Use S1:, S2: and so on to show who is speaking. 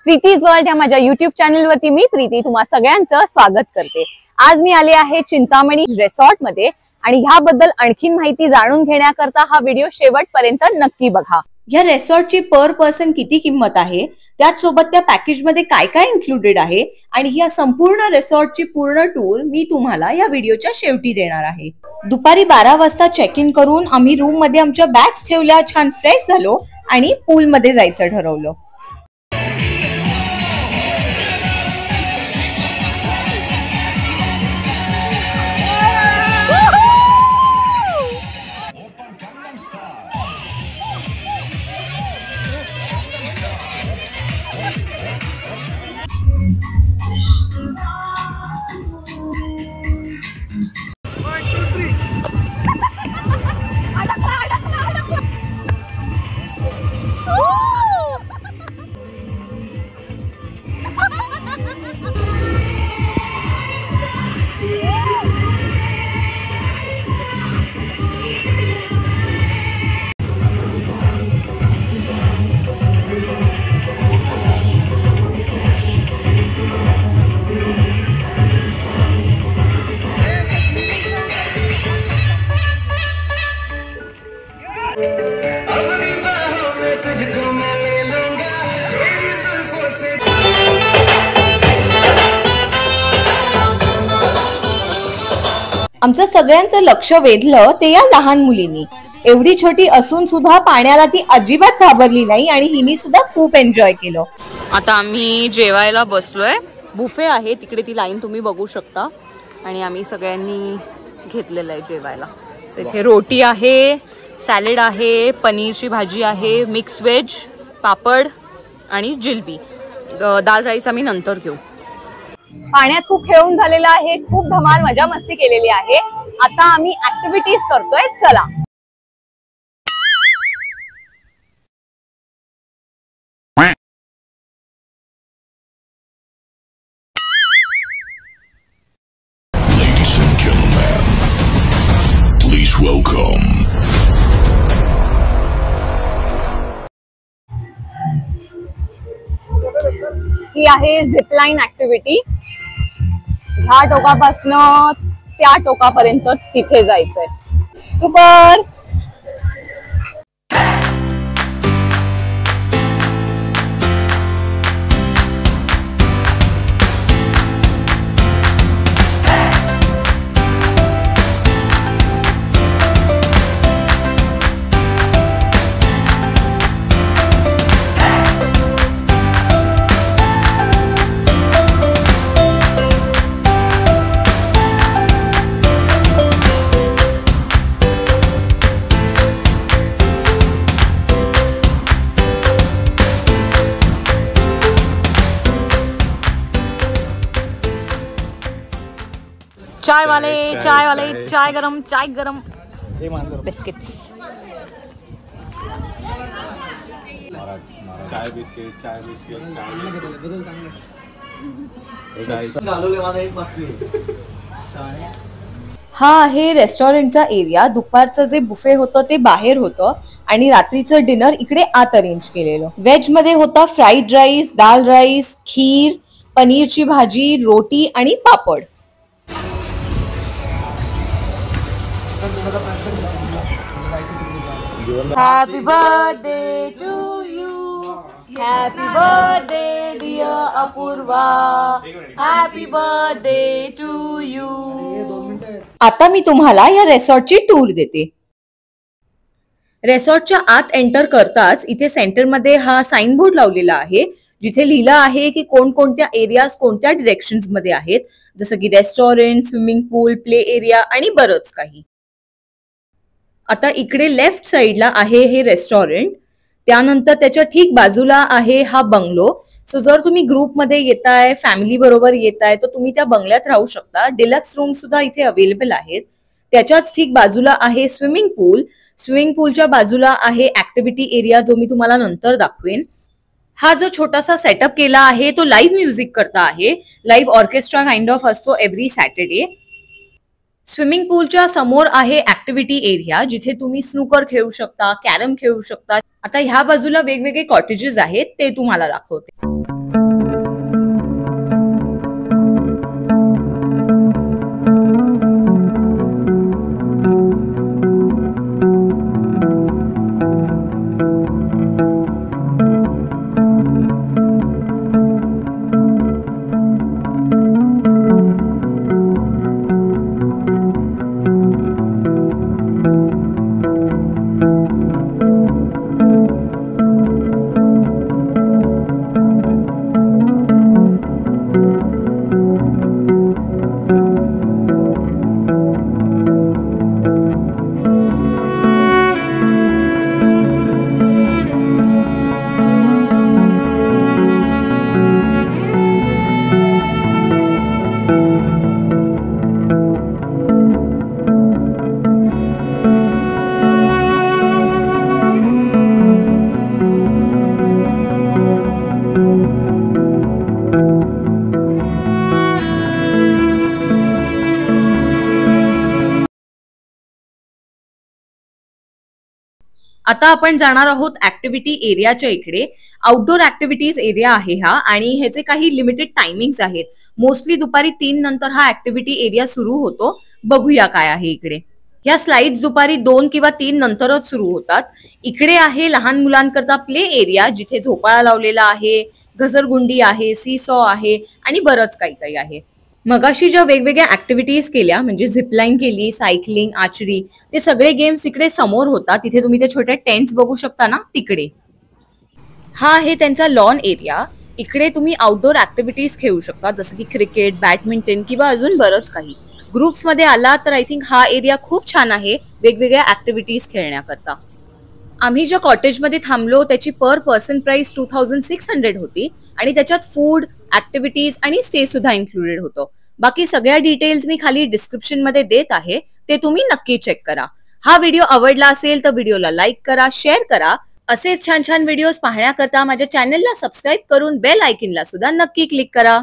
S1: प्रीतीज world या माझ्या YouTube channel वरती मी प्रीती तुम्हा सगळ्यांचं स्वागत करते। आज मी आले आहे चिंतामणी रिसॉर्ट मध्ये आणि ह्याबद्दल आणखीन माहिती जाणून घेण्याकरता हा व्हिडिओ शेवटपर्यंत नक्की बघा। या रिसॉर्टची पर पर्सन किती किंमत आहे, त्याच सोबत त्या पॅकेज मध्ये काय काय इन्क्लुडेड आहे आणि या संपूर्ण रिसॉर्टची पूर्ण टूर मी तुम्हाला या व्हिडिओच्या शेवटी देणार आहे। दुपारी 12 वाजता चेक इन करून आम्ही रूम मध्ये आमच्या बॅग्स ठेवल्या, छान फ्रेश झालो आणि पूल मध्ये जायचं ठरवलं। आमचं सगळ्यांचं लक्ष वेधलं ते या लहान मुलींनी। एवढी छोटी असून सुद्धा पाण्याला ती अजिबात घाबरली नाही आणि हिने सुद्धा खूप एन्जॉय केलं। आता आम्ही जेवायला बसलोय, बुफे आहे तिकडे, ती लाईन तुम्ही बघू शकता आणि आम्ही सगळ्यांनी घेतलेलं आहे जेवायला। इथे रोटी आहे, सॅलेड आहे, पनीरची भाजी आहे, मिक्स व्हेज, पापड आणि जिलबी। दाल राईस आम्ही नंतर घेऊ। पाण्यात खूप खेळून झालेला आहे, खूप धमाल मजा मस्ती केलेली आहे। आता आम्ही ऍक्टिव्हिटीज करतोय, चला।
S2: Ladies and gentlemen, please welcome.
S1: ही आहे झिपलाईन ऍक्टिव्हिटी। ह्या टोकापासनं त्या टोकापर्यंत तिथे जायचंय। सुपर। चाय वाले, चाय गरम बिस्किट्स।
S3: चाय बिस्किट
S1: हा आहे रेस्टॉरंटचा एरिया। दुपारचं जे बुफे होतं ते बाहेर होतं आणि रात्रीचं डिनर इकडे आत अरेंज केलेलं। व्हेज मध्ये होता फ्राईड राईस, दाल राईस, खीर, पनीरची भाजी, रोटी आणि पापड। Happy birthday to you, happy birthday dear Apurva, happy birthday to you। आता मी तुम्हाला या रिसॉर्टची टूर देते। रिसॉर्टच्या आत एंटर करताच इथे सेंटर मध्ये हा साइन बोर्ड लावलेला आहे, जिथे लिहिलं आहे की कोणकोणत्या एरियाज कोणत्या डिरेक्शन्स मध्ये आहेत, जसं की रेस्टॉरंट, स्विमिंग पूल, प्ले एरिया आणि बरंच काही। आता इकडे लेफ्ट साइडला आहे हे रेस्टॉरंट, त्यानंतर त्याच्या ठीक बाजूला आहे हा बंगलो। सो जर तुम्ही ग्रुप मध्ये येताय, फॅमिली बरोबर येताय, तर तुम्ही त्या बंगल्यात राहू शकता। डिलक्स रूम सुद्धा इथे अवेलेबल आहेत। त्याच्याच ठीक बाजूला आहे स्विमिंग पूल। स्विमिंग पूलच्या बाजूला आहे ऍक्टिव्हिटी एरिया, जो मी तुम्हाला नंतर दाखवेन। हा जो छोटासा सेटअप केला आहे तो लाईव्ह म्युझिक करता आहे। लाईव्ह ऑर्केस्ट्रा काइंड ऑफ असतो एव्हरी सॅटर्डे। स्विमिंग पूलच्या समोर आहे ऍक्टिव्हिटी एरिया, जिथे तुम्ही स्नूकर खेळू शकता, कॅरम खेळू शकता। आता ह्या बाजूला वेगवेगळे कॉटेजेस आहेत, ते तुम्हाला दाखवते। आता आपण जाणार आहोत ऍक्टिव्हिटी एरियाच्या इकडे. आउटडोर ऍक्टिव्हिटीज एरिया आहे हा आणि ह्याचे काही लिमिटेड टायमिंग्स आहेत. मोस्टली दुपारी 3 नंतर हा ऍक्टिव्हिटी एरिया सुरू होतो. बघूया काय आहे इकडे. या स्लाइड्स दुपारी 2 किंवा 3 नंतरच सुरू होतात. इकडे आहे लहान मुलांकरता प्ले एरिया, जिथे झोपाळा लावलेला आहे, घसरगुंडी आहे, सी सॉ आहे आणि बरंच काही काही आहे. मगाशी ज्या वेगवेगळ्या ऍक्टिव्हिटीज केल्या म्हणजे झिपलाईन केली, सायकलिंग, आर्चरी, ते सगळे गेम्स इकडे समोर होतात. तिथे तुम्ही ते छोटे टेंट्स बघू शकता ना, तिकडे. हा आहे त्यांचा लॉन एरिया. इकडे तुम्ही आउटडोर ऍक्टिव्हिटीज खेळू शकता, जसं की क्रिकेट, बॅडमिंटन किंवा अजून बरंच काही. ग्रुप्स मध्ये आला तर आय थिंक हा एरिया खूप छान आहे वेगवेगळ्या ऍक्टिव्हिटीज खेळण्याकरता. आम्ही ज्या कॉटेजमध्ये थांबलो त्याची पर पर्सन प्राइस 2600 होती आणि त्याच्यात फूड, ऍक्टिव्हिटीज आणि स्टे सुद्धा इन्क्लुडेड होतं. बाकी सगळ्या डिटेल्स मी खाली डिस्क्रिप्शन मध्ये देत आहे, ते तुम्ही नक्की चेक करा. हा व्हिडिओ आवडला असेल तर व्हिडिओला लाईक करा, शेअर करा. असेच छान छान व्हिडिओज पाहण्याकरता माझ्या चॅनलला सबस्क्राईब करून बेल आयकॉनला सुद्धा नक्की क्लिक करा.